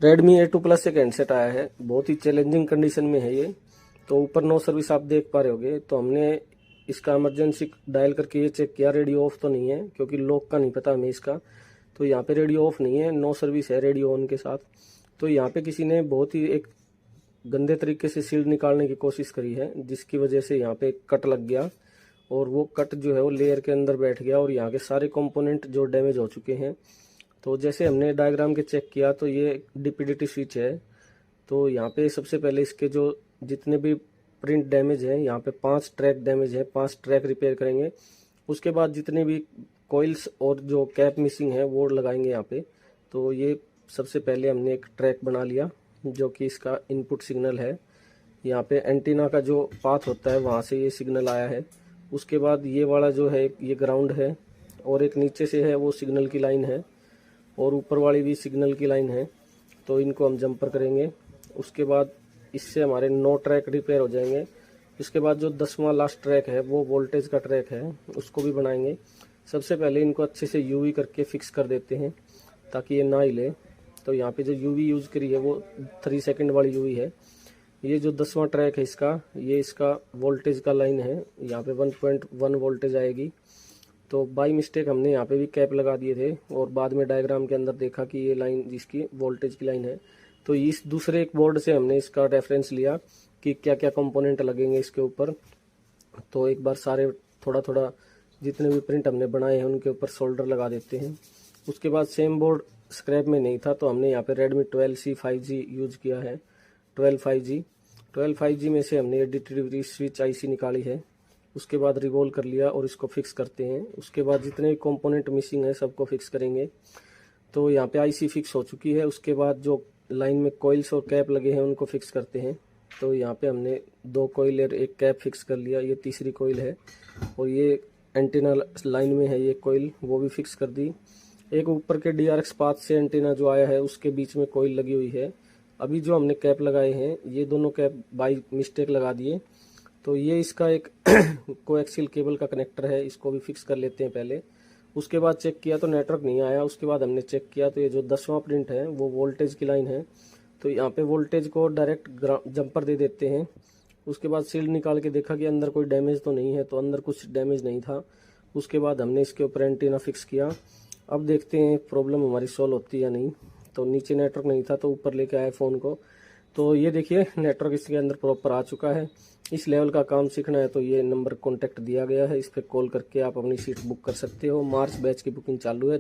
Redmi A2 Plus एक handset आया है, बहुत ही चैलेंजिंग कंडीशन में है ये। तो ऊपर नो सर्विस आप देख पा रहे होगे। तो हमने इसका इमरजेंसी डायल करके ये चेक किया, रेडियो ऑफ तो नहीं है, क्योंकि लॉक का नहीं पता हमें इसका। तो यहाँ पे रेडियो ऑफ नहीं है, नो सर्विस है रेडियो ऑन के साथ। तो यहाँ पे किसी ने बहुत ही एक गंदे तरीके से सील्ड निकालने की कोशिश करी है, जिसकी वजह से यहाँ पे कट लग गया और वो कट जो है वो लेयर के अंदर बैठ गया और यहाँ के सारे कंपोनेंट जो डैमेज हो चुके हैं। तो जैसे हमने डायग्राम के चेक किया तो ये डीपीडीटी स्विच है। तो यहाँ पे सबसे पहले इसके जो जितने भी प्रिंट डैमेज है, यहाँ पे 5 ट्रैक डैमेज है, 5 ट्रैक रिपेयर करेंगे। उसके बाद जितने भी कॉइल्स और जो कैप मिसिंग है वो लगाएंगे यहाँ पे। तो ये सबसे पहले हमने एक ट्रैक बना लिया जो कि इसका इनपुट सिग्नल है। यहाँ पे एंटीना का जो पाथ होता है वहाँ से ये सिग्नल आया है। उसके बाद ये वाला जो है ये ग्राउंड है और एक नीचे से है वो सिग्नल की लाइन है और ऊपर वाली भी सिग्नल की लाइन है। तो इनको हम जंपर करेंगे। उसके बाद इससे हमारे 9 ट्रैक रिपेयर हो जाएंगे। इसके बाद जो 10वां लास्ट ट्रैक है वो वोल्टेज का ट्रैक है, उसको भी बनाएंगे। सबसे पहले इनको अच्छे से यूवी करके फिक्स कर देते हैं ताकि ये ना हिले। तो यहाँ पे जो यूवी यूज़ करी है वो 3 सेकंड वाली यूवी है। ये जो 10वां ट्रैक है इसका, ये इसका वोल्टेज का लाइन है, यहाँ पे 1.1 वोल्टेज आएगी। तो बाई मिस्टेक हमने यहाँ पे भी कैप लगा दिए थे और बाद में डायग्राम के अंदर देखा कि ये लाइन जिसकी वोल्टेज की लाइन है। तो इस दूसरे एक बोर्ड से हमने इसका रेफरेंस लिया कि क्या क्या कंपोनेंट लगेंगे इसके ऊपर। तो एक बार सारे थोड़ा थोड़ा जितने भी प्रिंट हमने बनाए हैं उनके ऊपर सोल्डर लगा देते हैं। उसके बाद सेम बोर्ड स्क्रैप में नहीं था तो हमने यहाँ पे Redmi 12C 5G यूज किया है। 12 5G में से हमने डीटीडीटी स्विच आईसी निकाली है। उसके बाद रिवॉल्व कर लिया और इसको फिक्स करते हैं। उसके बाद जितने भी कंपोनेंट मिसिंग है सबको फिक्स करेंगे। तो यहाँ पे आईसी फिक्स हो चुकी है। उसके बाद जो लाइन में कॉइल्स और कैप लगे हैं उनको फिक्स करते हैं। तो यहाँ पे हमने 2 कॉइल और 1 कैप फिक्स कर लिया, ये तीसरी कॉइल है। और ये एंटीना लाइन में है ये कॉइल, वो भी फिक्स कर दी। एक ऊपर के DRX पाथ से एंटीना जो आया है उसके बीच में कॉइल लगी हुई है। अभी जो हमने कैप लगाए हैं ये दोनों कैप बाई मिस्टेक लगा दिए। तो ये इसका एक कोएक्सियल केबल का कनेक्टर है, इसको भी फिक्स कर लेते हैं पहले। उसके बाद चेक किया तो नेटवर्क नहीं आया। उसके बाद हमने चेक किया तो ये जो 10वां प्रिंट है वो वोल्टेज की लाइन है। तो यहाँ पे वोल्टेज को डायरेक्ट जंपर दे देते हैं। उसके बाद सील्ड निकाल के देखा कि अंदर कोई डैमेज तो नहीं है, तो अंदर कुछ डैमेज नहीं था। उसके बाद हमने इसके ऊपर एंटीना फिक्स किया। अब देखते हैं प्रॉब्लम हमारी सॉल्व होती है या नहीं। तो नीचे नेटवर्क नहीं था तो ऊपर लेके आए फ़ोन को। तो ये देखिए नेटवर्क इसके अंदर प्रॉपर आ चुका है। इस लेवल का काम सीखना है तो ये नंबर कॉन्टैक्ट दिया गया है, इस पर कॉल करके आप अपनी सीट बुक कर सकते हो। मार्च बैच की बुकिंग चालू है।